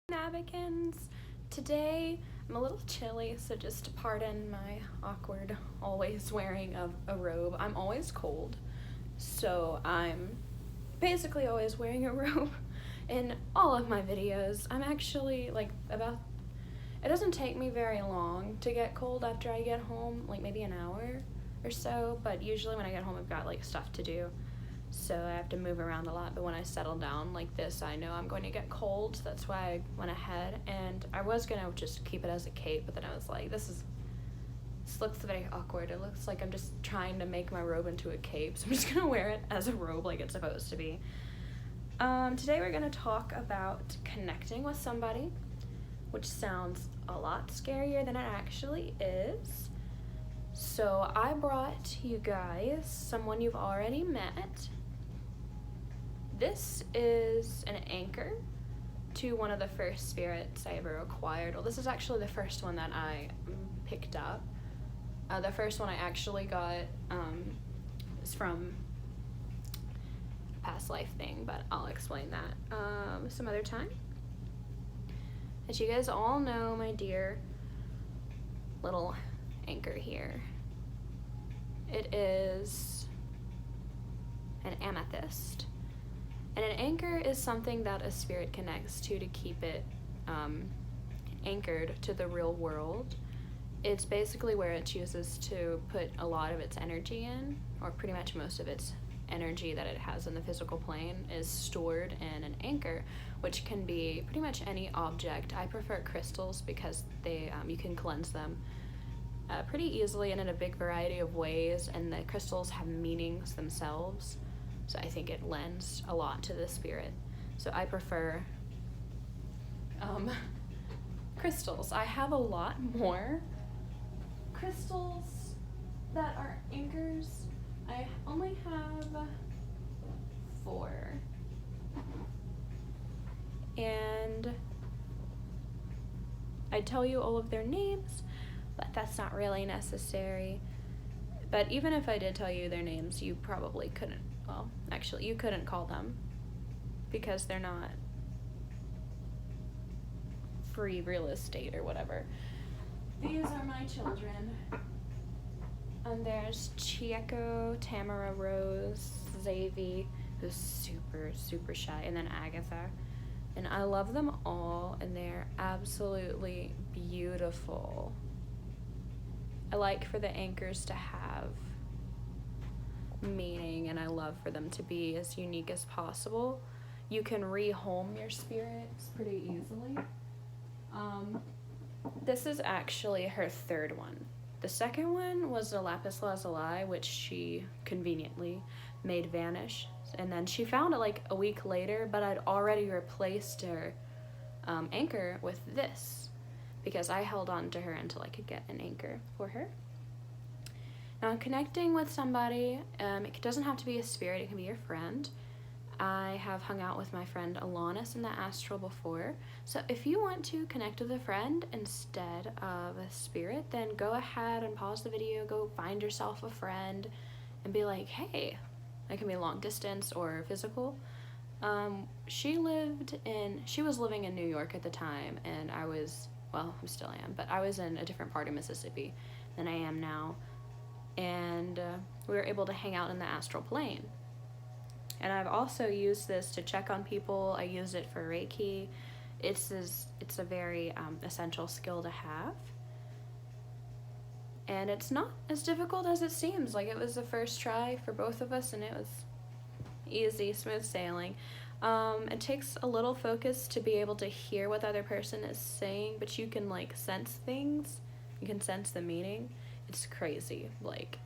Navigans. Today I'm a little chilly, so just pardon my awkward always wearing of a robe. I'm always cold, so I'm basically always wearing a robe in all of my videos. I'm actually it doesn't take me very long to get cold after I get home, like maybe an hour or so, but usually when I get home I've got like stuff to do. So I have to move around a lot, but when I settle down like this, I know I'm going to get cold. That's why I went ahead, and I was gonna just keep it as a cape, but then I was like, this looks very awkward. It looks like I'm just trying to make my robe into a cape, so I'm just gonna wear it as a robe like it's supposed to be. Today we're gonna talk about connecting with somebody, which sounds a lot scarier than it actually is. So I brought you guys someone you've already met. This is an anchor to one of the first spirits I ever acquired. Well, this is actually the first one that I picked up. The first one I actually got is from a past life thing, but I'll explain that some other time. As you guys all know, my dear little anchor here, it is an amethyst. And an anchor is something that a spirit connects to keep it anchored to the real world. It's basically where it chooses to put a lot of its energy in, or pretty much most of its energy that it has in the physical plane is stored in an anchor, which can be pretty much any object. I prefer crystals because they you can cleanse them pretty easily and in a big variety of ways, and the crystals have meanings themselves. So I think it lends a lot to the spirit. So I prefer crystals. I have a lot more crystals that are anchors. I only have 4. And I tell you all of their names, but that's not really necessary. But even if I did tell you their names, you probably couldn't. Well, actually, you couldn't call them because they're not free real estate or whatever. These are my children. And there's Chieko, Tamara Rose, Xavi, who's super, super shy, and then Agatha. And I love them all, and they're absolutely beautiful. I like for the anchors to have meaning, and I love for them to be as unique as possible. You can rehome your spirits pretty easily. This is actually her 3rd one. The second one was a lapis lazuli, which she conveniently made vanish, and then she found it like a week later, but I'd already replaced her anchor with this because I held on to her until I could get an anchor for her. Now, connecting with somebody, it doesn't have to be a spirit, it can be your friend. I have hung out with my friend Alanis in the Astral before, so if you want to connect with a friend instead of a spirit, then go ahead and pause the video, go find yourself a friend, and be like, hey, that can be long distance or physical. She was living in New York at the time, and I still am, but I was in a different part of Mississippi than I am now. And we were able to hang out in the astral plane. And I've also used this to check on people. I use it for Reiki. It's a very essential skill to have. And it's not as difficult as it seems. Like, it was the first try for both of us, and it was easy, smooth sailing. It takes a little focus to be able to hear what the other person is saying, but you can like sense things. You can sense the meaning. It's crazy. Like,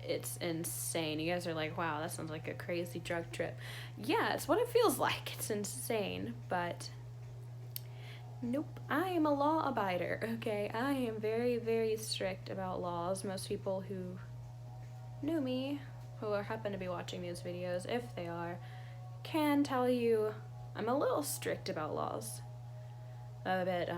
it's insane. You guys are like, wow, that sounds like a crazy drug trip. Yeah, it's what it feels like. It's insane, but nope. I am a law abider, okay? I am very, very strict about laws. Most people who know me, who happen to be watching these videos, if they are, can tell you I'm a little strict about laws. A bit,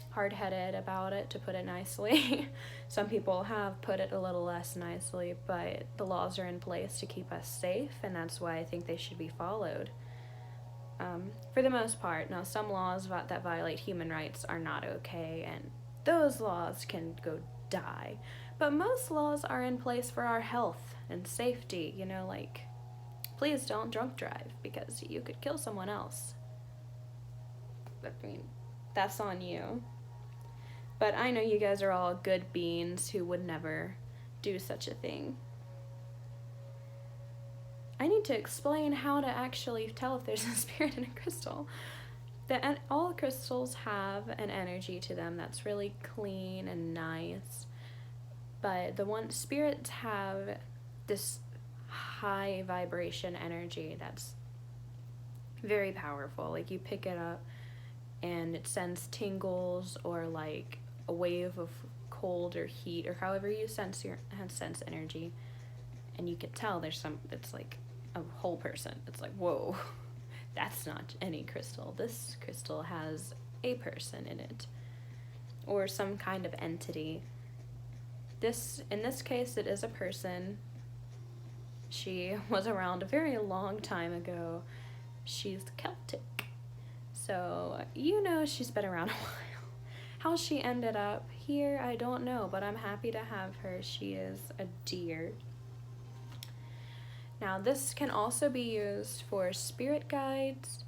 hard-headed about it, to put it nicely. Some people have put it a little less nicely, but the laws are in place to keep us safe, and that's why I think they should be followed. For the most part. Now, some laws that violate human rights are not okay, and those laws can go die. But most laws are in place for our health and safety, you know, like, please don't drunk drive because you could kill someone else. I mean, that's on you. But I know you guys are all good beings who would never do such a thing. I need to explain how to actually tell if there's a spirit in a crystal. All crystals have an energy to them that's really clean and nice. But spirits have this high vibration energy that's very powerful. Like, you pick it up and it sends tingles, or like a wave of cold or heat, or however you sense energy, and you can tell there's it's like a whole person. It's like, whoa, that's not any crystal. This crystal has a person in it, or some kind of entity. In this case, it is a person. She was around a very long time ago. She's Celtic. So, you know, she's been around a while. How she ended up here, I don't know, but I'm happy to have her. She is a dear. Now, this can also be used for spirit guides,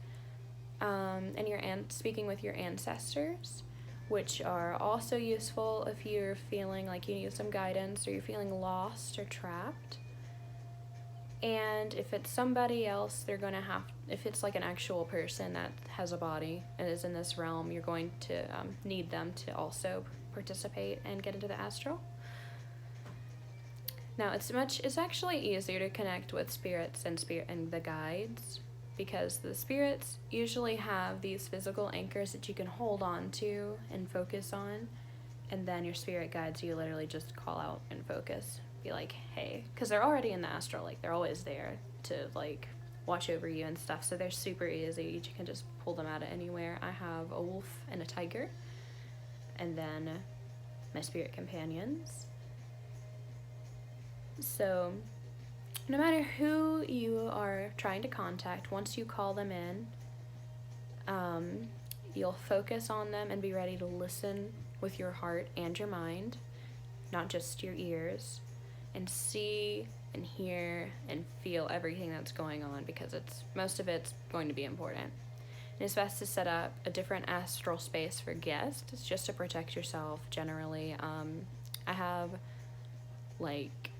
and speaking with your ancestors, which are also useful if you're feeling like you need some guidance, or you're feeling lost or trapped. And if it's somebody else, if it's like an actual person that has a body and is in this realm, you're going to need them to also participate and get into the astral. Now, it's actually easier to connect with spirits and the guides, because the spirits usually have these physical anchors that you can hold on to and focus on, and then your spirit guides, you literally just call out and focus. Be like, hey, because they're already in the astral, like, they're always there to, like, watch over you and stuff, so they're super easy. You can just pull them out of anywhere. I have a wolf and a tiger, and then my spirit companions. So, no matter who you are trying to contact, once you call them in, you'll focus on them and be ready to listen with your heart and your mind, not just your ears, and see and hear and feel everything that's going on, because most of it's going to be important. And it's best to set up a different astral space for guests. It's just to protect yourself generally. I have like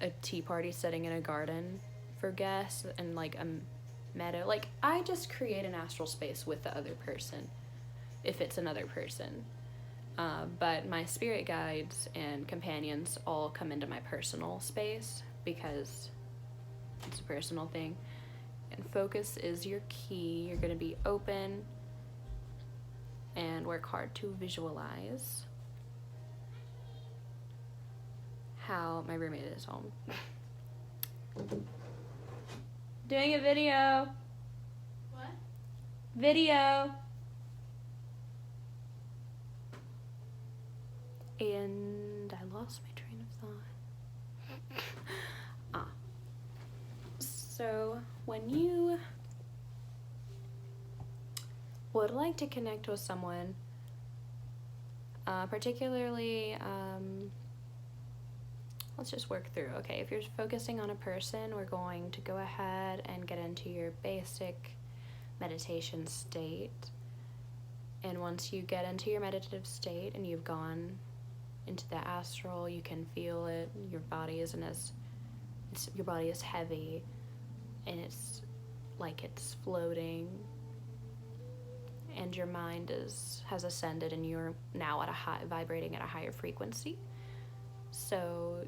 a tea party sitting in a garden for guests, and like a meadow. Like, I just create an astral space with the other person if it's another person. But my spirit guides and companions all come into my personal space because it's a personal thing. And focus is your key. You're going to be open and work hard to visualize how my roommate is home. Doing a video. What? Video. And I lost my train of thought. So when you would like to connect with someone, particularly, let's just work through. Okay, if you're focusing on a person, we're going to go ahead and get into your basic meditation state. And once you get into your meditative state and you've gone into the astral, you can feel it. Your body is heavy, and it's like it's floating, and your mind has ascended, and you're now vibrating at a higher frequency. So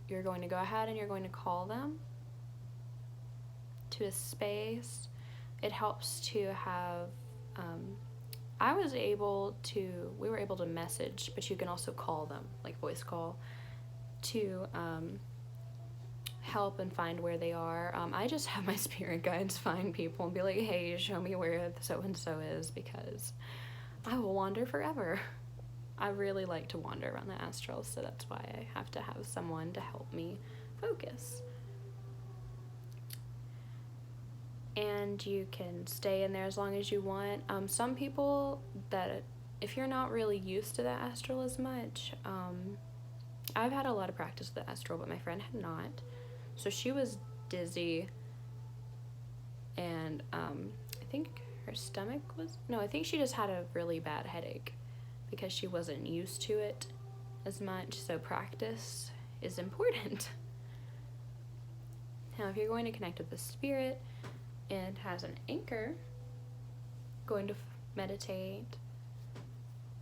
you're going to go ahead and you're going to call them to a space. It helps to have we were able to message, but you can also call them, like voice call, to help and find where they are. I just have my spirit guides find people and be like, hey, show me where so-and-so is, because I will wander forever. I really like to wander around the astral, so that's why I have to have someone to help me focus. and you can stay in there as long as you want. Some people that, if you're not really used to the astral as much, I've had a lot of practice with the astral, but my friend had not. So she was dizzy, and I think her stomach was, no, I think she just had a really bad headache because she wasn't used to it as much. So practice is important. Now, if you're going to connect with the spirit, it has an anchor. Going to meditate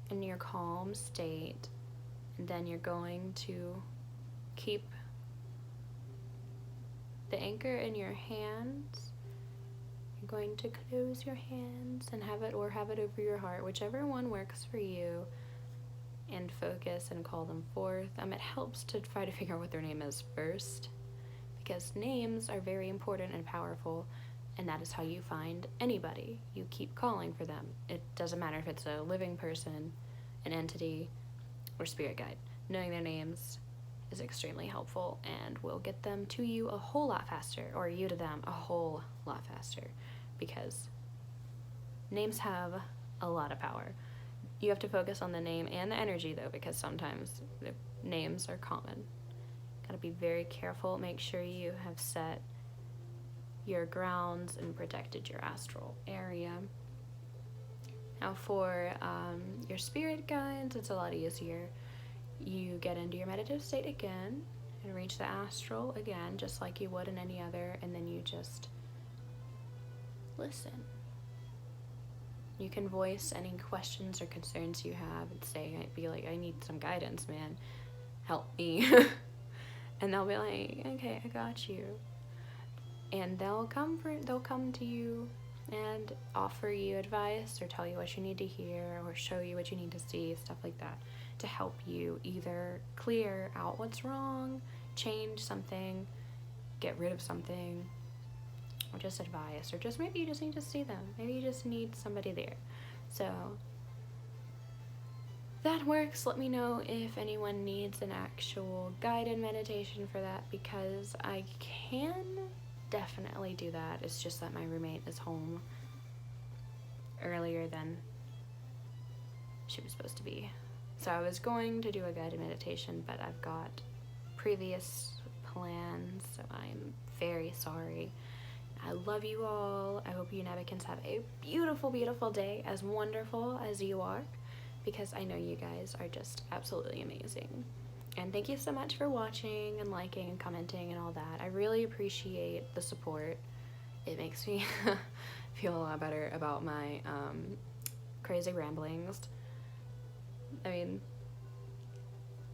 in your calm state, and then you're going to keep the anchor in your hands. You're going to close your hands and have it over your heart, whichever one works for you, and focus and call them forth. It helps to try to figure out what their name is first, because names are very important and powerful, and that is how you find anybody. You keep calling for them. It doesn't matter if it's a living person, an entity, or spirit guide. Knowing their names is extremely helpful and will get them to you a whole lot faster, or you to them a whole lot faster, because names have a lot of power. You have to focus on the name and the energy, though, because sometimes the names are common. Gotta be very careful. Make sure you have set your grounds and protected your astral area. Now for your spirit guides, it's a lot easier. You get into your meditative state again and reach the astral again, just like you would in any other, and then you just listen. You can voice any questions or concerns you have and say, be like, I need some guidance, man. Help me. And they'll be like, okay, I got you. And they'll come to you and offer you advice or tell you what you need to hear or show you what you need to see, stuff like that, to help you either clear out what's wrong, change something, get rid of something, or just advice, or just maybe you just need to see them. Maybe you just need somebody there. So that works. Let me know if anyone needs an actual guided meditation for that, because I can definitely do that. It's just that my roommate is home earlier than she was supposed to be. So I was going to do a guided meditation, but I've got previous plans, so I'm very sorry. I love you all. I hope you Nebicans have a beautiful, beautiful day, as wonderful as you are, because I know you guys are just absolutely amazing. And thank you so much for watching and liking and commenting and all that. I really appreciate the support. It makes me feel a lot better about my crazy ramblings. I mean,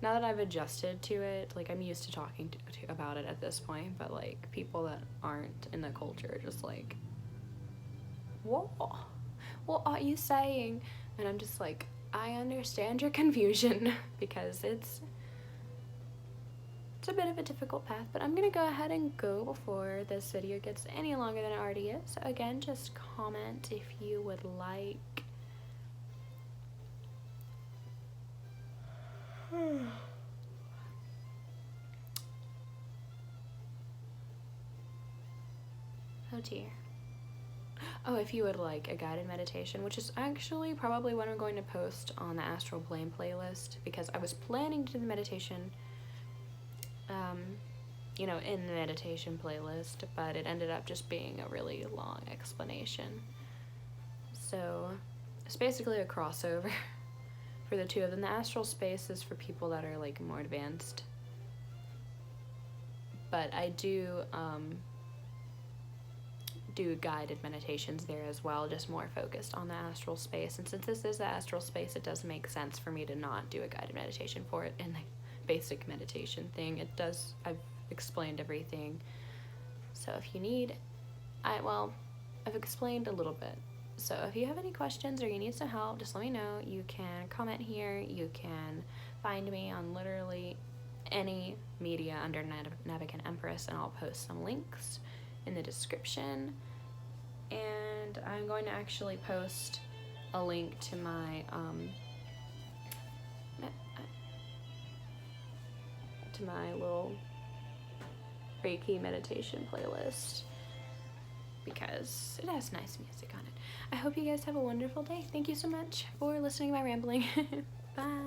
now that I've adjusted to it, like, I'm used to talking about it at this point, but like, people that aren't in the culture are just like, what are you saying? And I'm just like, I understand your confusion, because it's a bit of a difficult path, but I'm gonna go ahead and go before this video gets any longer than it already is. So again, just comment if you would like. Oh dear. Oh, if you would like a guided meditation, which is actually probably what I'm going to post on the Astral Plane playlist, because I was planning to do the meditation in the meditation playlist, but it ended up just being a really long explanation. So it's basically a crossover for the two of them. The astral space is for people that are like more advanced, but I do guided meditations there as well, just more focused on the astral space. And since this is the astral space, it does make sense for me to not do a guided meditation for it in the basic meditation thing. I've explained everything. So if you need, I've explained a little bit. So if you have any questions or you need some help, just let me know. You can comment here. You can find me on literally any media under Navican Empress, and I'll post some links in the description. And I'm going to actually post a link to my little Reiki meditation playlist because it has nice music on it. I hope you guys have a wonderful day. Thank you so much for listening to my rambling. Bye.